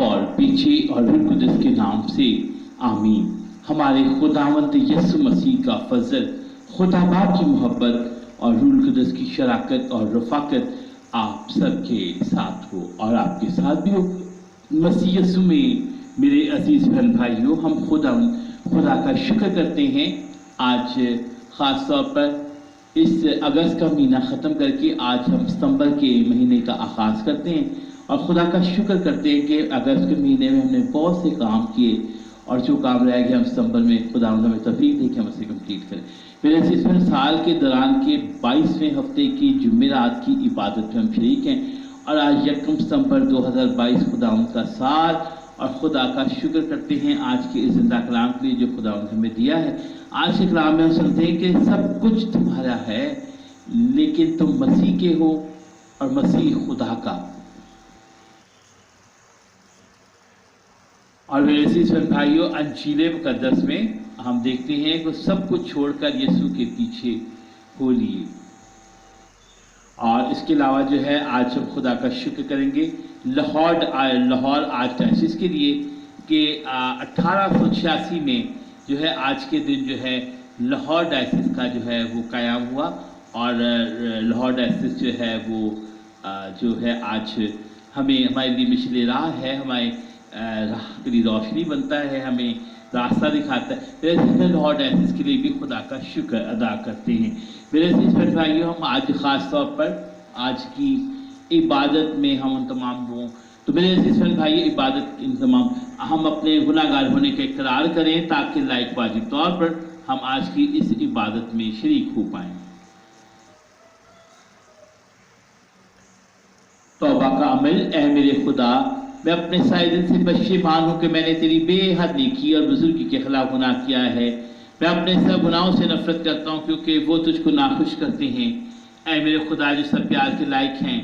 और पीछे और रूह कुदस के नाम से आमीन। हमारे खुदावंद यसु मसीह का फजल, खुदा बाप की मोहब्बत और रूह कुदस की शराकत और रफाकत आप सबके साथ हो और आपके साथ भी हो। मसीह यसु में मेरे अजीज बहन भाइयों, हम खुदा का शुक्र करते हैं। आज ख़ास तौर पर इस अगस्त का महीना ख़त्म करके आज हम सितंबर के महीने का आगाज़ करते हैं और खुदा का शुक्र करते हैं कि अगस्त के महीने में हमने बहुत से काम किए और जो काम रह गया हम सितंबर में खुदा हमें तौफीक दे कि हम उसे कंप्लीट करें। फिर इस साल के दौरान के 22वें हफ्ते की जुमेरात की इबादत में हम शरीक हैं और आज 1 सितंबर 2022 खुदा का साल और खुदा का शुक्र करते हैं आज के इस जिंदा कलाम के लिए जो खुदा ने हमें दिया है। आज के कलाम में हम सुनते हैं कि सब कुछ तुम्हारा है लेकिन तुम मसीह के हो और मसीह खुदा का। और मेरे अजीज भाइयों, अंजील मुकद्दस में हम देखते हैं कि सब कुछ छोड़कर यीशु के पीछे हो लिए। और इसके अलावा जो है आज हम खुदा का शुक्र करेंगे लाहौर आर्ट डायसिस के लिए कि 1886 में जो है आज के दिन जो है लाहौर डायसिस का जो है वो कायम हुआ और लाहौर डायसिस जो है वो जो है आज हमें हमारे लिए मिशल राह है, हमारे राह के लिए रोशनी बनता है, हमें रास्ता दिखाता है। मेरे लाहौर डायसिस के लिए भी खुदा का शुक्र अदा करते हैं। मेरे अजीज भाइयों, हम आज ख़ास तौर पर आज की इबादत में हम उन तमाम लोगों तो मेरे अजीज भाइयों इबादत इन तमाम हम अपने गुनाहगार होने का इकरार करें ताकि लायक वाजिब तौर पर हम आज की इस इबादत में शरीक हो पाएं। तौबा का अमल। ऐ मेरे खुदा, मैं अपने सारे दिन से पश्चिमान हूँ कि मैंने तेरी बेहद नेकी और बुजुर्गी के खिलाफ गुनाह किया है। मैं अपने सब गुनाहों से नफरत करता हूँ क्योंकि वो तुझको नाखुश करते हैं। ऐ मेरे खुदा जो सब प्यार के लायक हैं,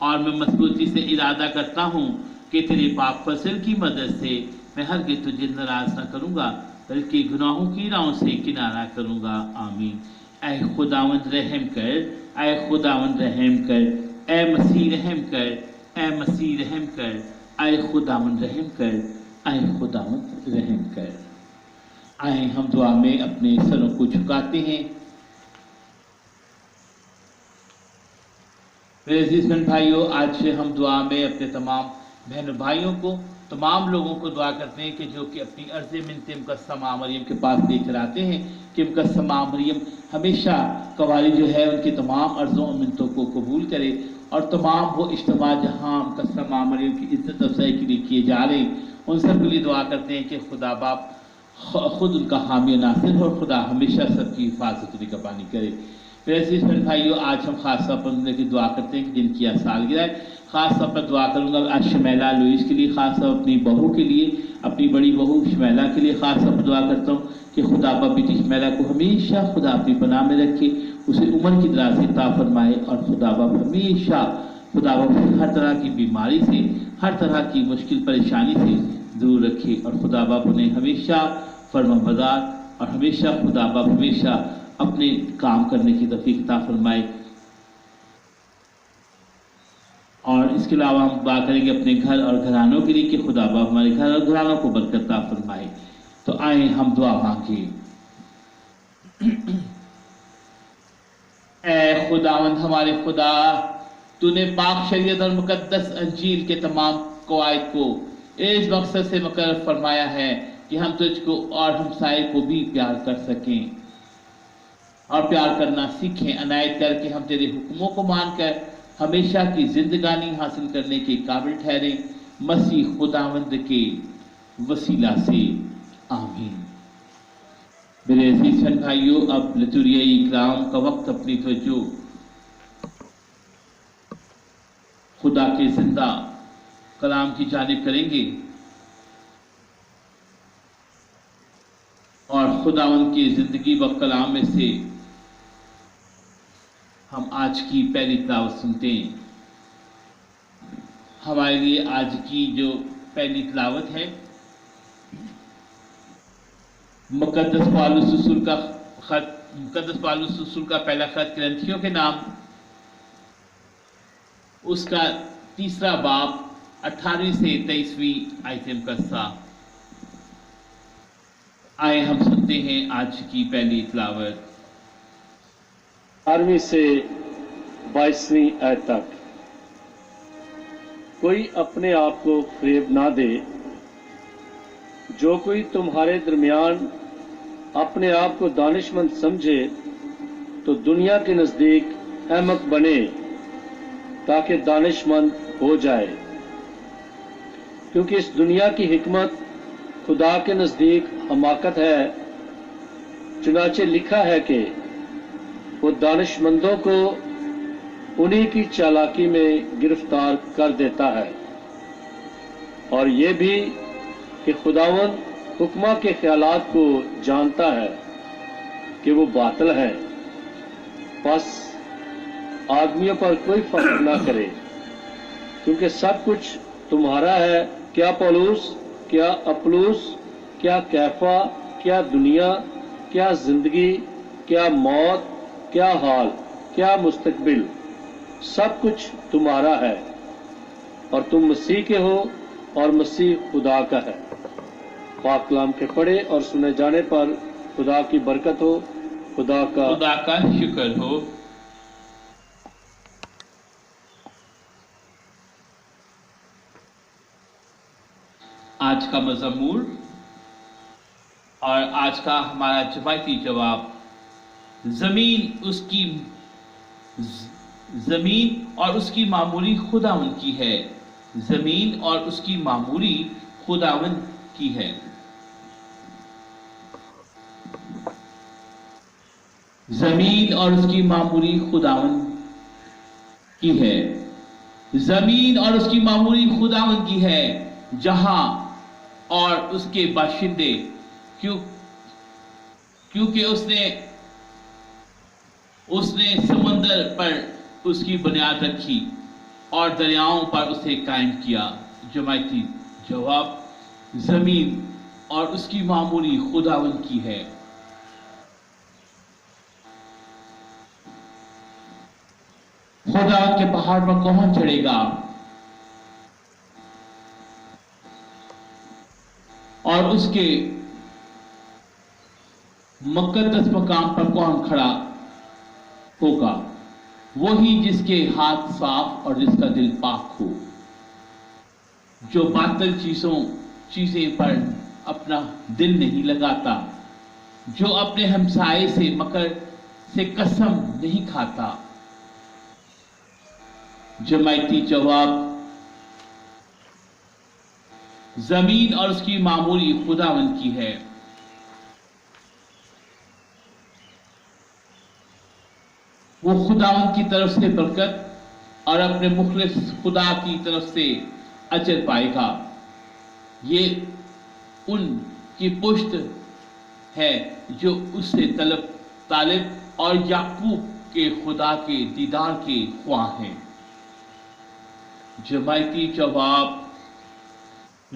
और मैं मजबूती से इरादा करता हूँ कि तेरे पाक फजल की मदद से मैं हरगिज़ तुझे नाराज न करूँगा बल्कि गुनाहों की राहों से किनारा करूँगा। आमीन। ऐ खुदावंद रहम कर, ऐ खुदावंद रहम कर, ऐ मसीह रहम कर, ऐ मसीह रहम कर, ऐ खुदावंद रहम कर, ऐ खुदावंद रहम कर। आए हम दुआ में अपने सरों को झुकाते हैं। मेरे अजीज बहन भाइयों, आज हम दुआ में अपने तमाम बहन भाइयों को, तमाम लोगों को दुआ करते हैं कि जो कि अपनी अर्ज़ मिन्नत मुकस्समा मरियम के पास लेकर आते हैं कि मुकस्समा मरियम हमेशा कवाली जो है उनकी तमाम अर्ज़ों और मिन्नतों को कबूल करे और तमाम वो इज्तिमा जहाँ मुकस्समा मरियम की इज्जत अफजाई के लिए किए जा रहे हैं उन सब के लिए दुआ करते हैं कि खुदा बाप खुद उनका हामी नासिर और खुदा हमेशा सबकी हिफाजत निगरानी करे। मेरे अजीज भाइयों, आज हम खास तौर पर की दुआ करते हैं कि जिनकी आज सालगिरह है। खास तौर पर दुआ करूंगा आज शमैला लुइस के लिए, खास तौर अपनी बहू के लिए, अपनी बड़ी बहू शमैला के लिए खास तौर पर दुआ करता हूँ कि खुदा बेटी शमैला को हमेशा खुदा अपनी पनाह में रखे, उसे उम्र की दराज़ी अता फरमाए और खुदा बाप हमेशा खुदा बाप हर तरह की बीमारी से, हर तरह की मुश्किल परेशानी से दूर रखे और खुदा बाप उन्हें हमेशा फरमाबरदार और हमेशा खुदा बाप हमेशा अपने काम करने की तौफीक अता फरमाए। और इसके अलावा हम दुआ करेंगे अपने घर और घरानों के लिए कि खुदा बाप हमारे घर और घरानों को बरकत अता फरमाए। तो आए हम दुआ मांगे। ऐ खुदावंद हमारे खुदा, तूने पाक शरीयत और मुकद्दस अंजील के तमाम कवायद को इस मकसद से मुकर्रर फरमाया है कि हम तुझको और हमसाए को भी प्यार कर सकें और प्यार करना सीखें। अनायत करके हम तेरे हुक्मों को मानकर हमेशा की जिंदगानी हासिल करने के काबिल ठहरे, मसीह खुदावंद के वसीला से आमीन। मेरे अजीज भाइयों, अब लतूरिया इकराम का वक्त अपनी तवज्जो खुदा के जिंदा कलाम की जानिब करेंगे और खुदावंद की जिंदगी व कलाम में से हम आज की पहली तिलावत सुनते हैं। हमारे लिए आज की जो पहली तिलावत है मुकद्दस पौलुस रसूल का खत, मुकद्दस पौलुस रसूल का पहला खत कुरिन्थियों के नाम, उसका 3 बाब 18वीं से 23वीं आयत मुकद्दसा। आए हम सुनते हैं आज की पहली तिलावत 18वीं से 22वीं आयत तक। कोई अपने आप को फरेब ना दे। जो कोई तुम्हारे दरमियान अपने आप को दानिशमंद समझे तो दुनिया के नज़दीक अहमक बने ताकि दानिशमंद हो जाए, क्योंकि इस दुनिया की हिकमत खुदा के नज़दीक हमाकत है। चुनाचे लिखा है कि वो दानिशमंदों को उन्हीं की चालाकी में गिरफ्तार कर देता है, और ये भी कि खुदावंद हुक्मा के ख्यालात को जानता है कि वो बातिल है। बस आदमियों पर कोई फर्क ना करे, क्योंकि सब कुछ तुम्हारा है। क्या पौलुस, क्या अपुल्लोस, क्या कैफा, क्या दुनिया, क्या जिंदगी, क्या मौत, क्या हाल, क्या मुस्तकबिल, सब कुछ तुम्हारा है, और तुम मसीह के हो और मसीह खुदा का है। पाक कलाम के पढ़े और सुने जाने पर खुदा की बरकत हो, खुदा का शुक्र हो। आज का मज़मूर और आज का हमारा जमायती जवाब, जमीन और उसकी मामूरी खुदावंद की है। जमीन और उसकी मामूरी खुदावंद की है। जमीन और उसकी मामूरी खुदावंद की है। जमीन और उसकी मामूरी खुदावंद की है, जहां और उसके बाशिंदे, क्योंकि उसने समंदर पर उसकी बुनियाद रखी और दरियाओं पर उसे कायम किया। जमायती जवाब, जमीन और उसकी मामूरी खुदावंद की है। खुदावंद के पहाड़ पर कौन चढ़ेगा और उसके मुकद्दस मकाम पर कौन खड़ा होगा? वही जिसके हाथ साफ और जिसका दिल पाक हो, जो बातिल चीजें पर अपना दिल नहीं लगाता, जो अपने हमसाये से मकर से कसम नहीं खाता। जमायती जवाब, जमीन और उसकी मामूरी खुदावंद की है। वो खुदावंद की तरफ से बरकत और अपने मुखलिस खुदा की तरफ से अजर पाएगा। ये उनकी पुष्ट है जो उससे तालिब और याकूब के खुदा के दीदार के ख्वाह हैं। जमायती जवाब,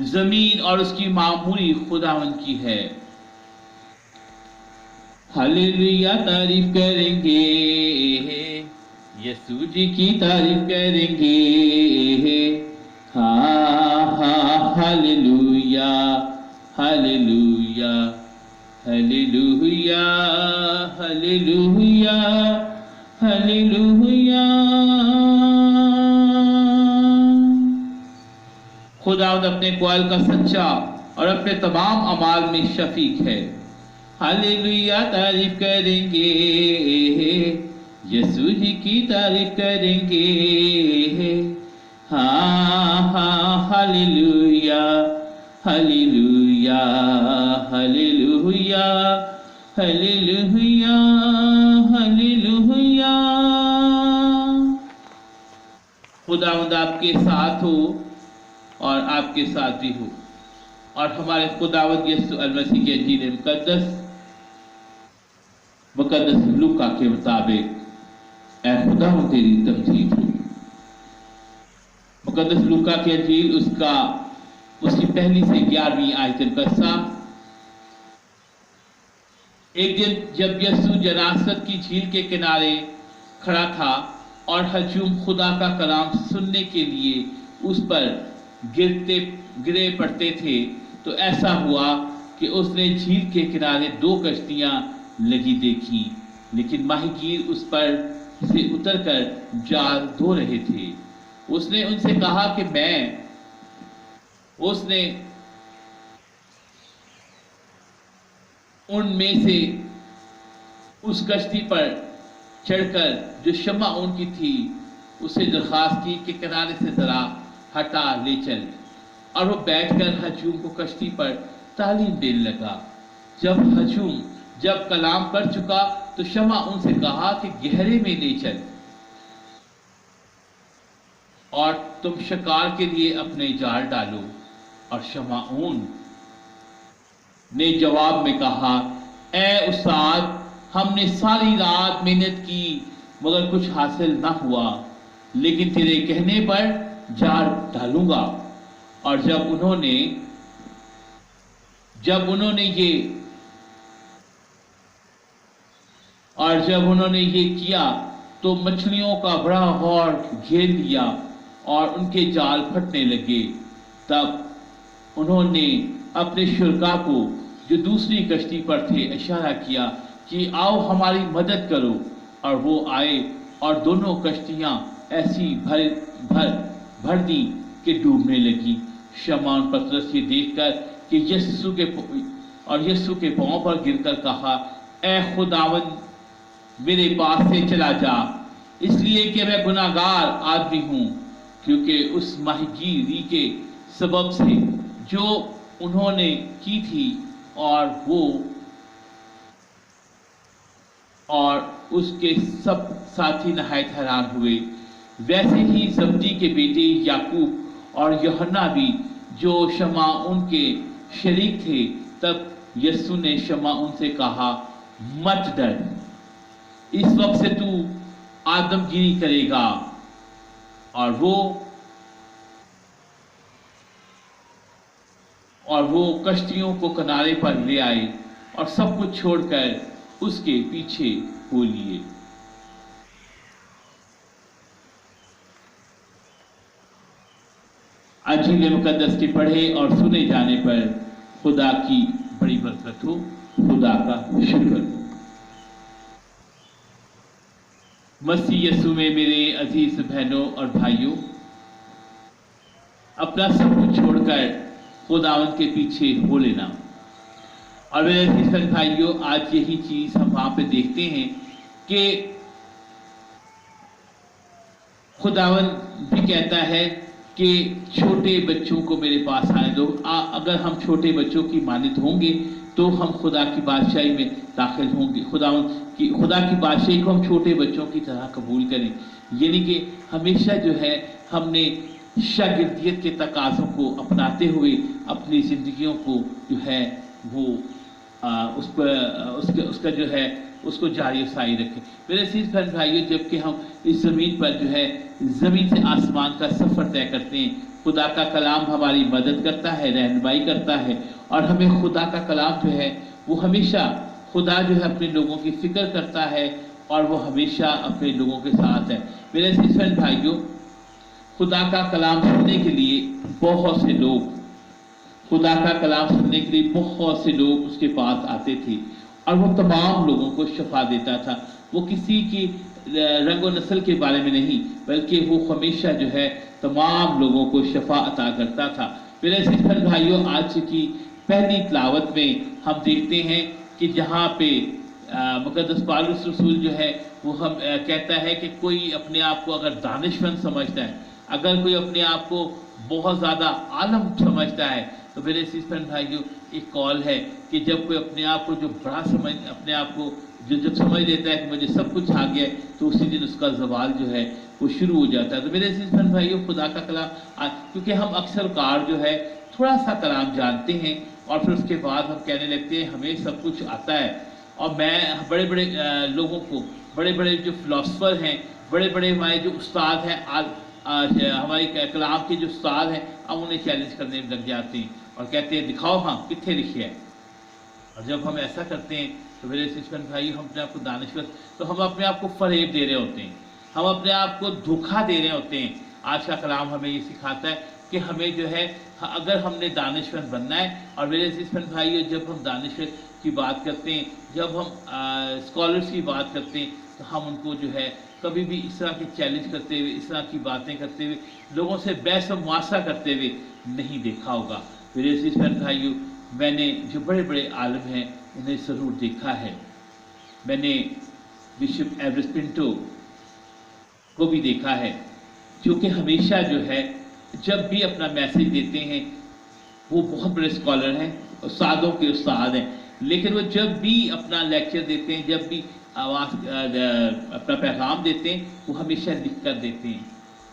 जमीन और उसकी मामूरी खुदावंद की है। हालेलुया, तारीफ करेंगे, यीशु जी की तारीफ करेंगे। Hallelujah, hallelujah, hallelujah, hallelujah, hallelujah. खुदावंद अपने क़ौल का सच्चा और अपने तमाम अमाल में शफीक है। हालेलुया, तारीफ करेंगे, यीशु जी की तारीफ करेंगे। Hallelujah, hallelujah, hallelujah, hallelujah, hallelujah. खुदावंद आपके साथ हो और आपके साथ भी हो, और हमारे खुदावंद यीशु मसीह के इंजील मुकद्दस लूका के मुताबिक, ऐ खुदावंद तेरी तमजीद हो। मुकद्दस लूका के इंजील उसकी पहली से 11वीं आयत मुकद्दसा। एक दिन जब यीशु जनासत की झील के किनारे खड़ा था और हजूम खुदा का कलाम सुनने के लिए उस पर गिरे पड़ते थे, तो ऐसा हुआ कि उसने झील के किनारे 2 कश्तियां लगी देखी, लेकिन माहीगीर उस पर से उतरकर जाल धो रहे थे। उसने उनसे कहा कि उसने उनमें से उस कश्ती पर चढ़कर जो शमाऊन की थी उसे दरखास्त की कि किनारे से जरा हटा ले चल, और वो बैठकर हजूम को कश्ती पर तालीम देने लगा। जब कलाम कर चुका तो शमाऊन से कहा कि गहरे में ले चल और तुम शिकार के लिए अपने जाल डालो। और शमाऊन ने जवाब में कहा, ए उस्ताद, हमने सारी रात मेहनत की मगर कुछ हासिल ना हुआ, लेकिन तेरे कहने पर जाल डालूंगा। और जब उन्होंने ये किया तो मछलियों का बड़ा गौर घेर लिया और उनके जाल फटने लगे। तब उन्होंने अपने शुरका को जो दूसरी कश्ती पर थे इशारा किया कि आओ हमारी मदद करो, और वो आए और दोनों कश्तियां ऐसी भर दी कि डूबने लगी। शमौन पतरस ये देखकर कि यीशु के पांव पर गिरकर कहा, ए खुदावंद, मेरे पास से चला जा, इसलिए कि मैं गुनाहगार आदमी हूं। क्योंकि उस माहीगीरी के सबब से जो उन्होंने की थी और उसके सब साथी नहायत हैरान हुए। वैसे ही जब्दी के बेटे याकूब और यूहन्ना भी जो शमाऊन के शरीक थे। तब यीशु ने शमाऊन से कहा, मत डर, इस वक्त से तू आदमगिरी करेगा। और वो कश्तियों को किनारे पर ले आए और सब कुछ छोड़कर उसके पीछे हो लिए। अंजील मुकद्दस के पढ़े और सुने जाने पर खुदा की बड़ी बरकत हो। खुदा का शुक्र। मसीह यीशु में मेरे अजीज बहनों और भाइयों, अपना सब कुछ छोड़कर खुदावंद के पीछे हो लेना। और मेरे अजीज भाइयों, आज यही चीज हम वहां पे देखते हैं कि खुदावंद भी कहता है कि छोटे बच्चों को मेरे पास आने दो। अगर हम छोटे बच्चों की मानित होंगे तो हम खुदा की बादशाही में दाखिल होंगे। खुदा की बादशाही को हम छोटे बच्चों की तरह कबूल करें, यानी कि हमेशा जो है हमने शागिर्दियत के तकाज़ों को अपनाते हुए अपनी जिंदगियों को जो है वो उसका जो है उसको जारी साई रखें। मेरे अजीज बहन भाइयों, जबकि हम इस ज़मीन पर जो है ज़मीन से आसमान का सफ़र तय करते हैं, खुदा का कलाम हमारी मदद करता है, रहनुमाई करता है। और हमें खुदा का कलाम जो है वो हमेशा, खुदा जो है अपने लोगों की फिक्र करता है और वो हमेशा अपने लोगों के साथ है। मेरे अजीज बहन भाइयों, खुदा का कलाम सुनने के लिए बहुत से लोग उसके पास आते थे और वो तमाम लोगों को शफा देता था। वो किसी की रंग व नस्ल के बारे में नहीं, बल्कि वो हमेशा जो है तमाम लोगों को शफा अता करता था। मेरे अजीज भाइयों, आज की पहली तिलावत में हम देखते हैं कि जहाँ पे मुकद्दस पौलुस रसूल जो है वो हम कहता है कि कोई अपने आप को अगर दानिशमंद समझता है, अगर कोई अपने आप को बहुत ज़्यादा आलम समझता है, तो मेरे अजीज भाइयों, एक कॉल है कि जब कोई अपने आप को जो बड़ा अपने आप को जब समझ लेता है कि मुझे सब कुछ आ गया, तो उसी दिन उसका ज़वाल जो है वो शुरू हो जाता है। तो मेरे अजीज भाइयों, खुदा का कलाम, क्योंकि हम अक्सर कार जो है थोड़ा सा कलाम जानते हैं और फिर उसके बाद हम कहने लगते हैं हमें सब कुछ आता है। और मैं बड़े बड़े लोगों को, बड़े बड़े जो फिलोसफर हैं, बड़े बड़े हमारे जो उस्ताद हैं, हमारे कलाम के जो उस्ताद हैं, हम उन्हें चैलेंज करने लग जाते हैं और कहते हैं दिखाओ हाँ कितने लिखे है। और जब हम ऐसा करते हैं तो मेरे सिस्टम भाई, हम अपने आप को दानिशवर, तो हम अपने आप को फरेब दे रहे होते हैं, हम अपने आप को धोखा दे रहे होते हैं। आज का कलाम हमें ये सिखाता है کہ ہمیں جو ہے اگر ہم نے دانشمند بننا ہے، اور میرے عزیز بھائیو جب ہم دانشور کی بات کرتے ہیں، جب ہم اسکالرس کی بات کرتے ہیں، تو ہم ان کو جو ہے کبھی بھی اس طرح کے چیلنج کرتے ہوئے، اس طرح کی باتیں کرتے ہوئے، لوگوں سے بحث و مباحثہ کرتے ہوئے نہیں دیکھا ہوگا۔ میرے عزیز بھائیو، میں نے جو بڑے بڑے عالم ہیں انہیں ضرور دیکھا ہے۔ میں نے بشپ ایورس پنٹو کو بھی دیکھا ہے، جو کہ ہمیشہ جو ہے جب بھی اپنا میسج دیتے ہیں، وہ بہت بڑے اسکالر ہیں، استادوں کے استاد ہیں، لیکن وہ جب بھی اپنا لیکچر دیتے ہیں، جب بھی اپنا پیغام دیتے ہیں، وہ ہمیشہ لکھ کر دیتے ہیں۔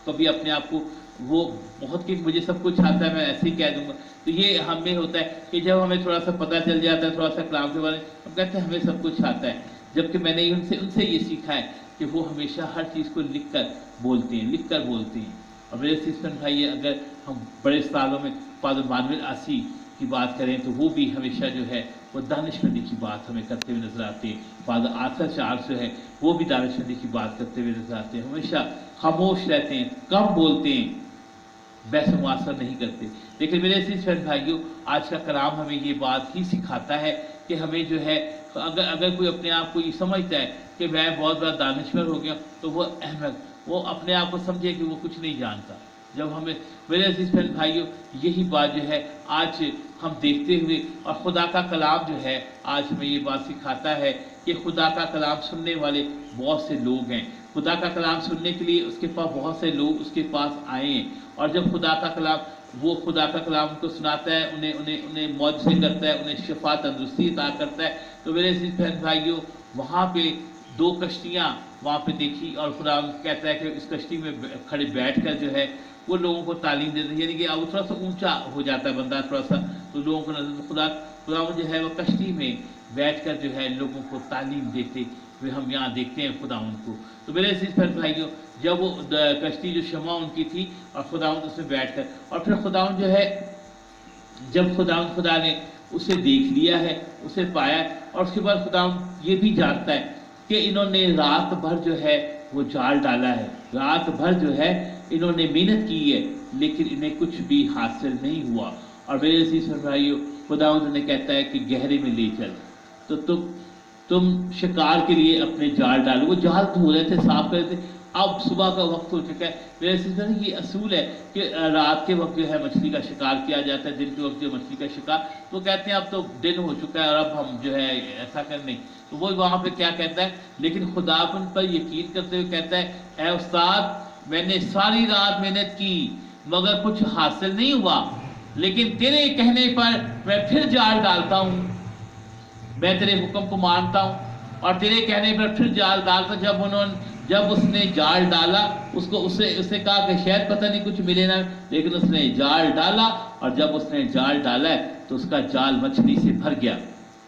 کبھی اپنے آپ کو وہ بہت کہ مجھے سب کچھ آتا ہے، میں ایسے ہی کہہ دوں گا، تو یہ ہمیں ہوتا ہے کہ جب ہمیں تھوڑا سا پتہ چل جاتا ہے، تھوڑا سا کلام کے بارے میں، ہم کہتے ہیں ہمیں سب کچھ آتا ہے، جبکہ میں نے ان سے یہ سیکھا ہے کہ وہ ہمیشہ ہر چیز کو لکھ کر بولتے ہیں۔ اور میرے سسٹر بھائی، اگر ہم بڑے سالوں میں فادر مانویل آسی کی بات کریں تو وہ بھی ہمیشہ جو ہے وہ دانشمندی کی بات ہمیں کرتے ہوئے نظر آتے ہیں۔ فادر آرتھر چارلس جو ہے وہ بھی دانشمندی کی بات کرتے ہوئے نظر آتے ہیں، ہمیشہ خاموش رہتے ہیں، کم بولتے ہیں، بحث و مباحثہ نہیں کرتے۔ لیکن میرے سسٹر بھائیوں، آج کا کلام ہمیں یہ بات ہی سکھاتا ہے کہ ہمیں جو ہے اگر کوئی اپنے آپ کو یہ سمجھتا ہے کہ میں بہت بڑا دانشور ہو گیا، تو وہ وہ اپنے آپ کو سمجھے کہ وہ کچھ نہیں جانتا۔ جب ہمیں میرے عزیز بھائیوں، یہی بات جو ہے آج ہم دیکھتے ہوئے، اور خدا کا کلام جو ہے آج ہمیں یہ بات سکھاتا ہے کہ خدا کا کلام سننے والے بہت سے لوگ ہیں، خدا کا کلام سننے کے لیے اس کے پاس بہت سے لوگ اس کے پاس آئے ہیں، اور جب خدا کا کلام ان کو سناتا ہے، انہیں معجزے کرتا ہے، انہیں شفا تندرستی عطا کرتا ہے، تو میرے عزیز بھائیوں، وہاں پہ 2 کشتیاں وہاں پہ دیکھی، اور خدا کہتا ہے کہ اس کشتی میں کھڑے بیٹھ کر جو ہے وہ لوگوں کو تعلیم دیتے ہیں، یعنی کہ اب تھوڑا سا اونچا ہو جاتا ہے بندہ تھوڑا سا، تو لوگوں کو خدا جو ہے وہ کشتی میں بیٹھ کر جو ہے لوگوں کو تعلیم دیتے ہوئے ہم یہاں دیکھتے ہیں خدا ان کو۔ تو میرے عزیز بھائیوں، جب وہ کشتی جو شمع ان کی تھی، اور خدا اس میں بیٹھ کر، اور پھر خدا جو ہے جب خدا نے اسے دیکھ لیا ہے، اسے پایا، اور اس کے بعد خدا یہ بھی جانتا ہے کہ انہوں نے رات بھر جو ہے وہ جال ڈالا ہے، رات بھر جو ہے انہوں نے محنت کی ہے، لیکن انہیں کچھ بھی حاصل نہیں ہوا۔ اور میرے عزیز بھائیوں، خدا نے کہتا ہے کہ گہرے میں لے چل، تو تم شکار کے لیے اپنے جال ڈالو۔ وہ جال دھو رہے تھے، صاف کر رہے تھے، اب صبح کا وقت ہو چکا ہے۔ میرے عزیز بھائیوں، یہ اصول ہے کہ رات کے وقت جو ہے مچھلی کا شکار کیا جاتا ہے، دن کے وقت جو مچھلی کا شکار، تو کہتے ہیں اب تو دن ہو چکا ہے اور اب ہم جو ہے ایسا کر نہیں، تو وہ وہاں پہ کیا کہتا ہے، لیکن خدا ان پر یقین کرتے ہوئے کہتا ہے، اے استاد، میں نے ساری رات محنت کی مگر کچھ حاصل نہیں ہوا، لیکن تیرے کہنے پر میں پھر جال ڈالتا ہوں، میں تیرے حکم کو مانتا ہوں اور تیرے کہنے پر پھر جال ڈالتا۔ جب اس نے جال ڈالا، اسے کہا کہ شاید پتہ نہیں کچھ ملے نا، لیکن اس نے جال ڈالا، اور جب اس نے جال ڈالا ہے تو اس کا جال مچھلی سے بھر گیا،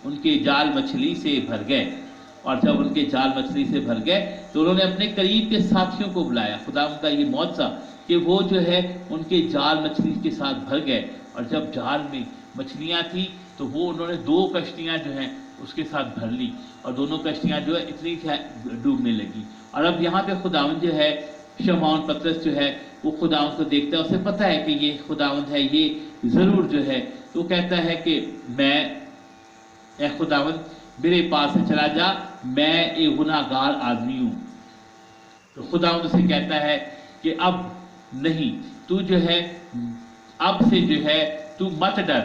ان کے جال مچھلی سے بھر گئے، اور جب ان کے جال مچھلی سے بھر گئے تو انہوں نے اپنے قریب کے ساتھیوں کو بلایا۔ خدا ان کا یہ معجزہ کہ وہ جو ہے ان کے جال مچھلی کے ساتھ بھر گئے، اور جب جال میں مچھلیاں تھیں تو وہ انہوں نے 2 کشتیاں جو ہیں اس کے ساتھ بھر لی، اور دونوں کشتیاں جو ہے اتنی ڈوبنے لگی۔ اور اب یہاں پہ خداوند جو ہے، شمعون پطرس جو ہے، وہ خداوند کو دیکھتا ہے، اسے پتہ ہے کہ یہ خداوند ہے، یہ ضرور جو ہے، تو کہتا ہے کہ اے خداوند میرے پاس سے چلا جا، میں ایک گناہ گار آدمی ہوں۔ تو خداوند اسے کہتا ہے کہ اب نہیں، تو جو ہے اب سے جو ہے تو مت ڈر،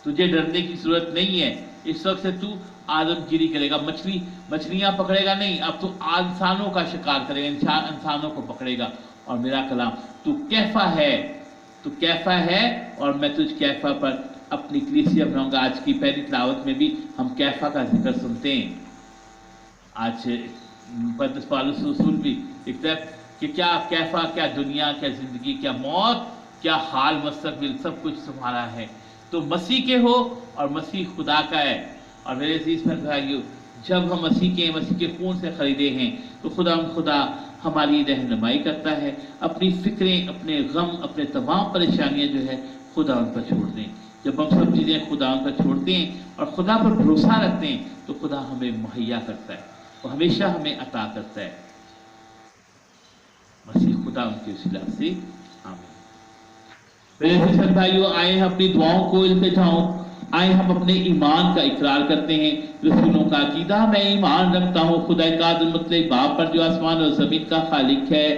تجھے ڈرنے کی ضرورت نہیں ہے، اس وقت سے تو آدم گیری کرے گا، مچھلیاں پکڑے گا نہیں، اب تو انسانوں کا شکار کرے گا، انسانوں کو پکڑے گا۔ اور میرا کلام، تو کیفا ہے اور میں تجھ کیفا پر اپنی کلیسیا بناؤں گا۔ آج کی پہلی تلاوت میں بھی ہم کیفا کا ذکر سنتے ہیں۔ آج مقدس پالوس رسول بھی لکھتا ہے کہ کیا کیفا، کیا دنیا، کیا زندگی، کیا موت، کیا حال مستقبل، سب کچھ تمہارا ہے۔ تو مسیح کے ہو اور مسیح خدا کا ہے۔ اور میرے عزیز بھائیو، جب ہم مسیح کے خون سے خریدے ہیں تو خدا ہماری رہنمائی کرتا ہے۔ اپنی فکریں، اپنے غم، اپنے تمام پریشانیاں جو ہے خدا ان پر چھوڑ دیں۔ جب ہم سب چیزیں خدا ان پر چھوڑتے ہیں اور خدا پر بھروسہ رکھتے ہیں تو خدا ہمیں مہیا کرتا ہے، وہ ہمیشہ ہمیں عطا کرتا ہے۔ مسیح خدا ان کے وسیلہ سے آمین۔ मेरे अजीज भाइयों, आए हम अपनी दुआओं को इल्तिजाओं, आए हम अपने ईमान का इकरार करते हैं। रसूलों का अकीदा, मैं ईमान रखता हूँ खुदा कादिर मुतलक बाप पर जो आसमान और जमीन का खालिक है,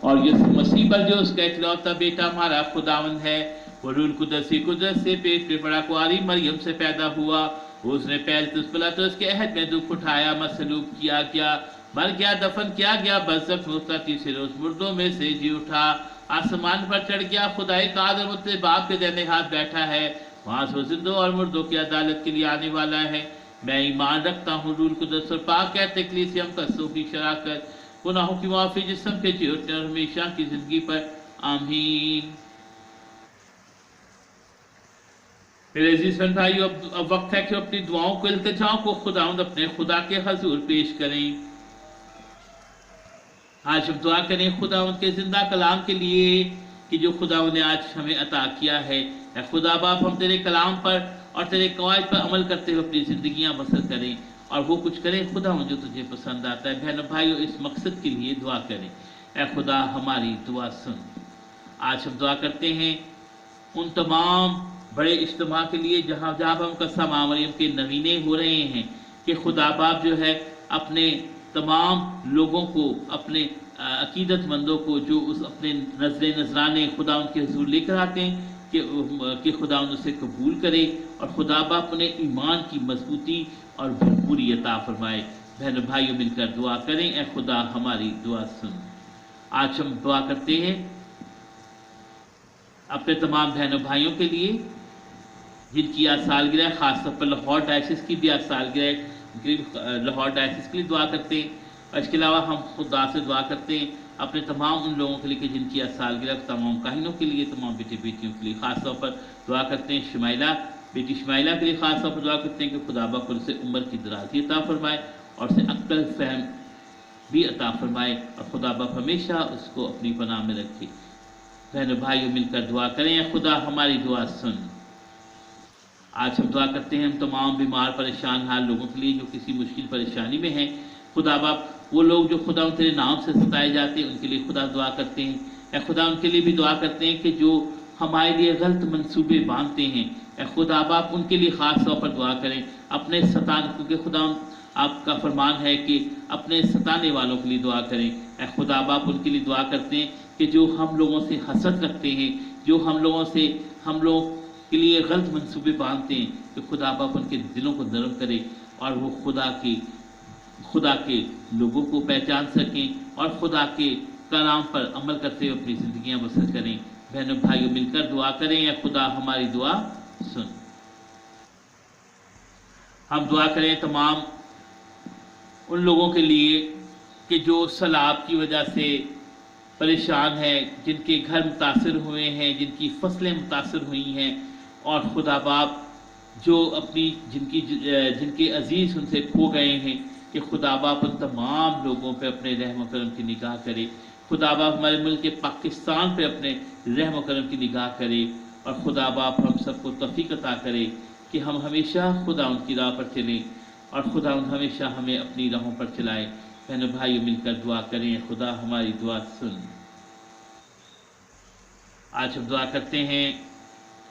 और यीशु मसीह पर जो उसका इकलौता बेटा हमारा खुदावंद है। वो रूह कुदस की कुदरत से पेट पे पड़ा कुंवारी मरियम से पैदा हुआ। उसने तो उसके अहद में दुख उठाया, मसलूब किया गया, मर गया, दफन किया गया, बरज़ख मुर्दा, तीसरे रोज मुर्दों में से जी उठा, आसमान पर चढ़ गया, खुदाई कादिर मुतलक बाप के दाहिने हाथ बैठा है, वहां से जिंदों और मुर्दों की अदालत के लिए आने वाला है। मैं ईमान रखता हूँ रूह कुदस और पाक कहते कलीसिया मुक़द्दसों की शराकत, गुनाहों की माफ़ी, जिस्म के जी उठने और हमेशा की जिंदगी पर। आमीन। मेरे अजीज भाइयों, अब वक्त है कि अपनी दुआओं को, इल्तिजाओं को खुदावंद अपने खुदा के हजूर पेश करें। आज हम दुआ करें खुदावंद के जिंदा कलाम के लिए कि जो खुदावंद ने आज हमें अता किया है। ऐ खुदा बाप, हम तेरे कलाम पर और तेरे कवायद पर अमल करते हुए अपनी जिंदगियां बसर करें और वो कुछ करें खुदावंद जो तुझे पसंद आता है। बहनों भाइयों, इस मकसद के लिए दुआ करें। ऐ खुदा हमारी दुआ सुन। आज हम दुआ करते हैं उन तमाम बड़े इज्तिमा के लिए जहाँ हम कसम मरियम के नगीने हो रहे हैं कि खुदा बाप जो है अपने तमाम लोगों को, अपने अकीदतमंदों को जो उस अपने नजराने खुदा उनके हुजूर लेकर आते हैं कि खुदा उनसे कबूल करे और खुदा बाप उन्हें ईमान की मजबूती और भरपूरी अता फरमाए। बहनों भाइयों, मिलकर दुआ करें। ऐ खुदा हमारी दुआ सुन। आज हम दुआ करते हैं अपने तमाम बहनों भाइयों के लिए जिनकी आज सालगिरह, खासतौर पर लाहौर डायसिस की भी आज सालगिरह, लाहौर डायसिस के लिए दुआ करते हैं। और इसके अलावा हम खुदा से दुआ करते हैं अपने तमाम उन लोगों के लिए कि जिनकी आज सालगिरह, तमाम काहिनों के लिए, तमाम बेटे बेटियों के लिए खासतौर पर दुआ करते हैं। शमाइला, बेटी शमाइला के लिए खासतौर पर दुआ करते हैं कि खुदा बाप उसे उम्र की दराज़ी अता फरमाए और उसे अक्ल फहम भी अता फरमाए और खुदा बाप हमेशा उसको अपनी पनाह में रखे। बहनों भाइयों, मिलकर दुआ करें। खुदा हमारी दुआ सुन। आज हम दुआ करते हैं हम तमाम बीमार परेशान हाल लोगों के लिए जो किसी मुश्किल परेशानी में हैं। खुदा बाप, वो लोग जो खुदा तेरे नाम से सताए जाते हैं उनके लिए खुदा दुआ करते हैं। या खुदा उनके लिए भी दुआ करते हैं कि जो हमारे लिए गलत मंसूबे बांधते हैं, या खुदा बाप उनके लिए ख़ास तौर पर दुआ करें। अपने सतान, क्योंकि खुदा आपका फरमान है कि अपने सताने वालों के लिए दुआ करें। या खुदा बाप उनके लिए दुआ करते हैं कि जो हम लोगों से हसद रखते हैं, जो हम लोगों के लिए गलत मंसूबे बांधते हैं, कि खुदा बाप उनके दिलों को नरम करे और वो खुदा के लोगों को पहचान सकें और खुदा के कलाम पर अमल करते हुए अपनी ज़िंदगियां बसर करें। बहनों भाइयों, मिलकर दुआ करें। या खुदा हमारी दुआ सुन। हम दुआ करें तमाम उन लोगों के लिए कि जो सैलाब की वजह से परेशान हैं, जिनके घर मुतासर हुए हैं, जिनकी फसलें मुतासर हुई हैं, और खुदा बाप जो अपनी जिनके अजीज़ उनसे खो गए हैं, कि खुदा बाप उन तमाम लोगों पे अपने रहम करम की निगाह करे। खुदा बाप हमारे मुल्क पाकिस्तान पे अपने रहम करम की निगाह करे और खुदा बाप हम सबको तौफीक अता करे कि हम हमेशा खुदा उनकी राह पर चलें और खुदा हमेशा हमें अपनी राहों पर चलाए। बहनों भाइयों, मिलकर दुआ करें। खुदा हमारी दुआ सुन। आज हम दुआ करते हैं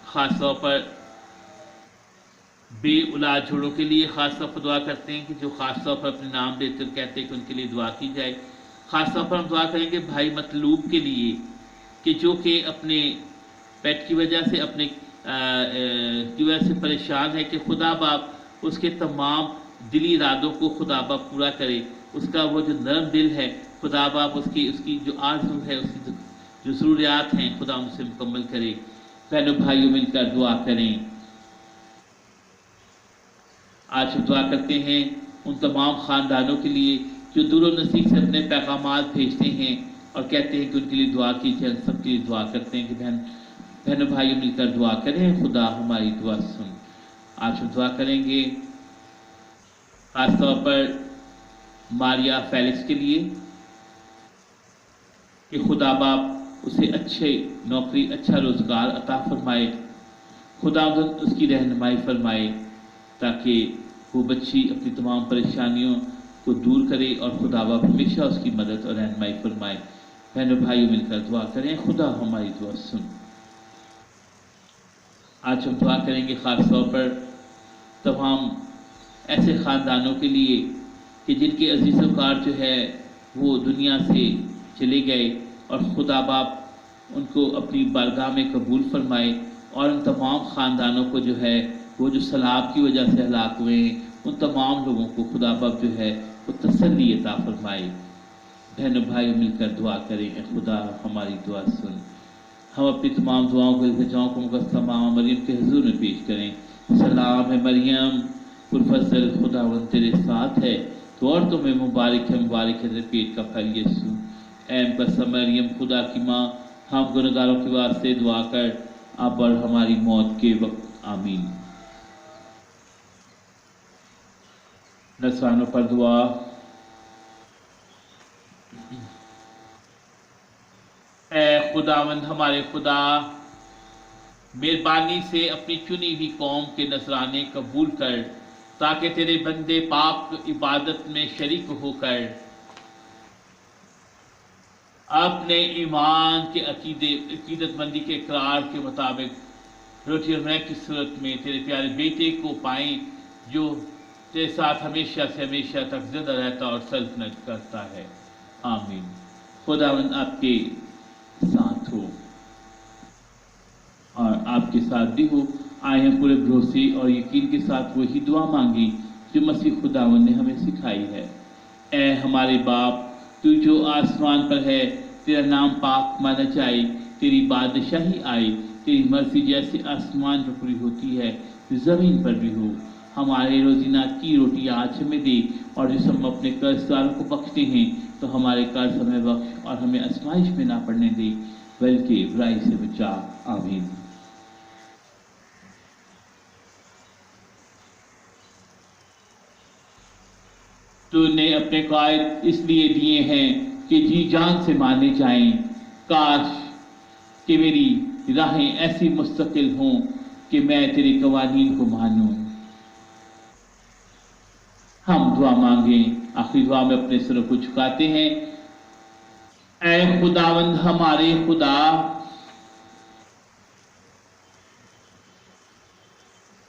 ख़ास तौर पर बे औलाद जोड़ों के लिए ख़ास तौर पर दुआ करते हैं कि जो ख़ास तौर पर अपने नाम लेकर कहते हैं कि उनके लिए दुआ की जाए। ख़ास तौर पर हम दुआ करेंगे भाई मतलूब के लिए कि जो कि अपने पेट की वजह से परेशान है, कि खुदा बाप उसके तमाम दिली इरादों को खुदा बाप पूरा करे। उसका वो जो नरम दिल है, खुदा बाप उसकी जो आरज़ू है, उसकी जो ज़रूरियात हैं, खुदा उनसे मुकम्मल करे। बहनों भाइयों, मिलकर दुआ करें। आज हम दुआ करते हैं उन तमाम ख़ानदानों के लिए जो दूर नज़दीक से अपने पैगामात भेजते हैं और कहते हैं कि उनके लिए दुआ कीजिए। हम सबके लिए दुआ करते हैं कि बहनों भाइयों, मिलकर दुआ करें। खुदा हमारी दुआ सुन। आज हम दुआ करेंगे खास तौर पर मारिया फेलिक्स के लिए कि खुदा बाप उसे अच्छे नौकरी, अच्छा रोज़गार अता फरमाए। खुदा उसकी रहनुमाई फरमाए ताकि वो बच्ची अपनी तमाम परेशानियों को दूर करे और खुदा बाप हमेशा उसकी मदद और रहनुमाई फरमाए। बहनों भाइयों, मिलकर दुआ करें। खुदा हमारी दुआ सुन। आज हम दुआ करेंगे ख़ास तौर पर तमाम ऐसे ख़ानदानों के लिए कि जिनके अज़ीज़-ओ-कार जो है वो दुनिया से चले गए, और खुदा बाप उनको अपनी बारगाह में कबूल फरमाए, और उन तमाम ख़ानदानों को जो है वो जो सैलाब की वजह से हलाक हुए हैं उन तमाम लोगों को खुदा बाप जो है वो तसल्ली अता फरमाए। बहनों भाइयों मिलकर दुआ करें, ए खुदा हमारी दुआ सुन। हम अपनी तमाम दुआओं को इल्तिजाओं को मुक़द्दस माँ मरियम के हुज़ूर में पेश करें। सलाम है मरियम, पुरफज़ल, खुदावंद तेरे साथ है, तो और तुम्हें मुबारक है तेरे पेट का फल यीशु। ऐ मुक़द्दस मरियम खुदा की माँ, हम गुनहगारों के वास्ते दुआ कर अब और हमारी मौत के वक्त आमीन। नसवानों पर दुआ। ऐ खुदावंद हमारे खुदा, मेहरबानी से अपनी चुनी हुई कौम के नजराने कबूल कर, ताकि तेरे बंदे पाक इबादत में शरीक होकर अपने ईमान के अकीदतमंदी के इकरार के मुताबिक रोटी और मैं की सूरत में तेरे प्यारे बेटे को पाएं, जो तेरे साथ हमेशा से हमेशा तक जिंदा रहता और सल्तनत करता है। आमीन। खुदावंद आपके साथ हो और आपके साथ भी हो। आए हैं पूरे भरोसे और यकीन के साथ वही दुआ मांगी जो मसीह खुदावंद ने हमें सिखाई है। ऐ हमारे बाप, तू जो आसमान पर है, तेरा नाम पाक माना जाए, तेरी बादशाही आए, तेरी मर्जी जैसे आसमान पर पूरी होती है जमीन पर भी हो। हमारे रोजीना की रोटी आज हमें दे, और जिस हम अपने कर्जदारों को बख्शते हैं तो हमारे कर्ज हमें बख्श, और हमें आजमाइश में ना पड़ने दे, बल्कि बुराई से बचा। आमीन। तूने अपने कायद इसलिए दिए हैं कि जी जान से माने जाएं। काश कि मेरी राहें ऐसी मुस्तकिल हों कि मैं तेरे कवानीन को मानूं। हम दुआ मांगें। आखिरी दुआ में अपने सिरों को झुकाते हैं। ऐ खुदावंद हमारे खुदा,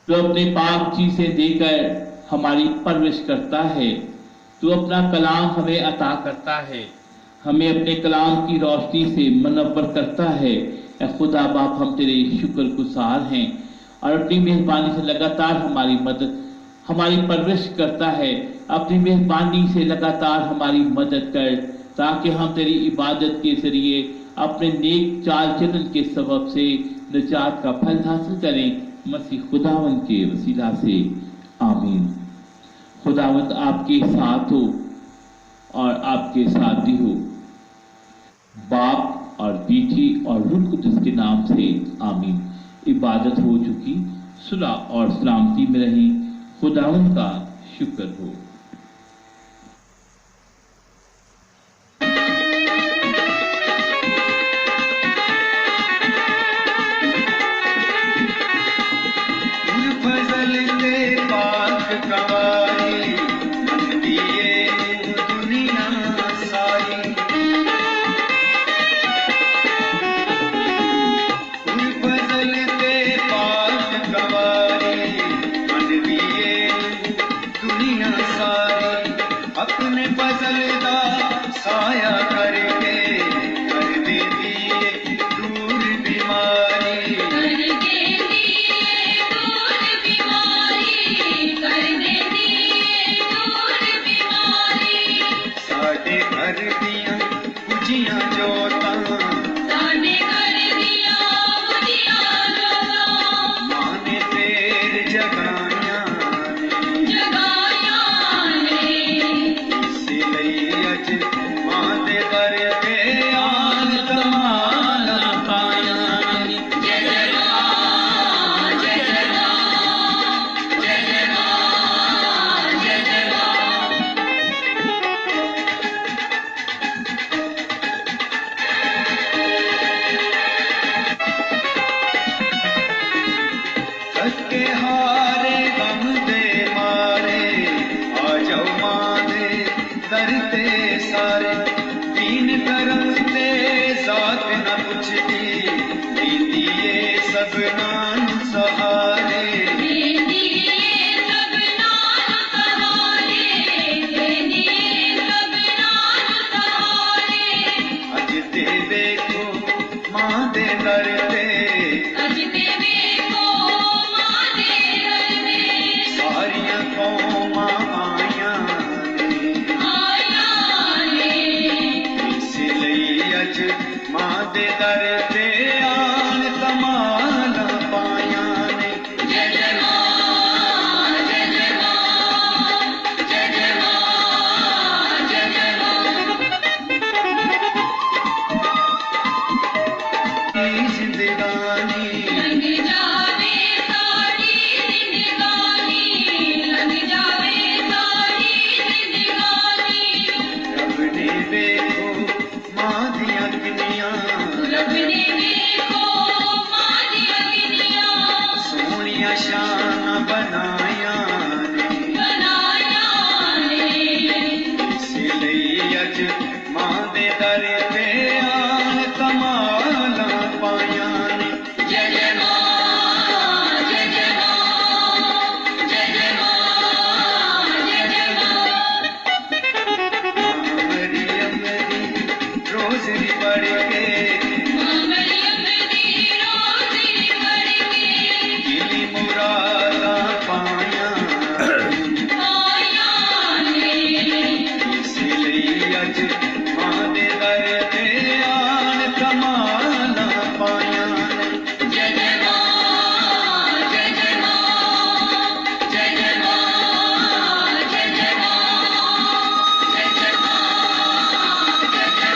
तो अपने पाक चीजें देकर हमारी परवरिश करता है। तू अपना कलाम हमें अता करता है, हमें अपने कलाम की रोशनी से मनव्वर करता है। ऐ खुदा बाप, हम तेरे शुक्रगुजार हैं, और अपनी मेहरबानी से लगातार हमारी मदद, हमारी परवरिश करता है। अपनी मेहरबानी से लगातार हमारी मदद कर, ताकि हम तेरी इबादत के जरिए अपने नेक चाल चलन के सबब से निजात का फल हासिल करें। मसीह खुदावंद के वसीला से आमीन। खुदावंद आपके साथ हो और आपके साथ भी हो। बाप और बेटी और रूह कुद्दुस के नाम से आमीन। इबादत हो चुकी, सुलह और सलामती में रही। खुदावंद का शुक्र हो। सब नाम सब दे दर ते आन कमाला पाया ने जय जय मां जय जय मां जय जय मां जय जय मां जिंदगानी लंघ जावे सारी जिंदगानी लंघ जावे सारी जिंदगानी रब ने देखो मां दियां किनियां रब ने देखो मां दियां किनियां सोहणियां शान बनाया ने इसलिए अज मां दे दर ते आन कमाला पाया ने जय जय मां जय जय मां जय जय मां जय जय मां मरियम दी रोज़ी पढ़ के मरियम दी रोज़ी पढ़ के दिली मुरादा पाया ने इसलिए अज मां दे दर ते आन कमाला पाया ने जय जय मां जय जय मां जय जय मां जय जय मां जय जय मां जय जय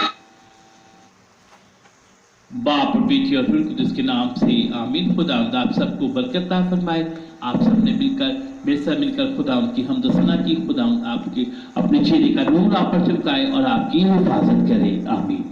बाप बेटी और रूह कुदस के नाम से आमीन। खुदा आप सबको बरकत अता फरमाए। आप सबने मिलकर मेरे साथ मिलकर खुदा की हमद सना की। खुदा आपके अपने चेहरे का नूर आप पर चमकाए और आपकी हिफाजत करे। आमीन।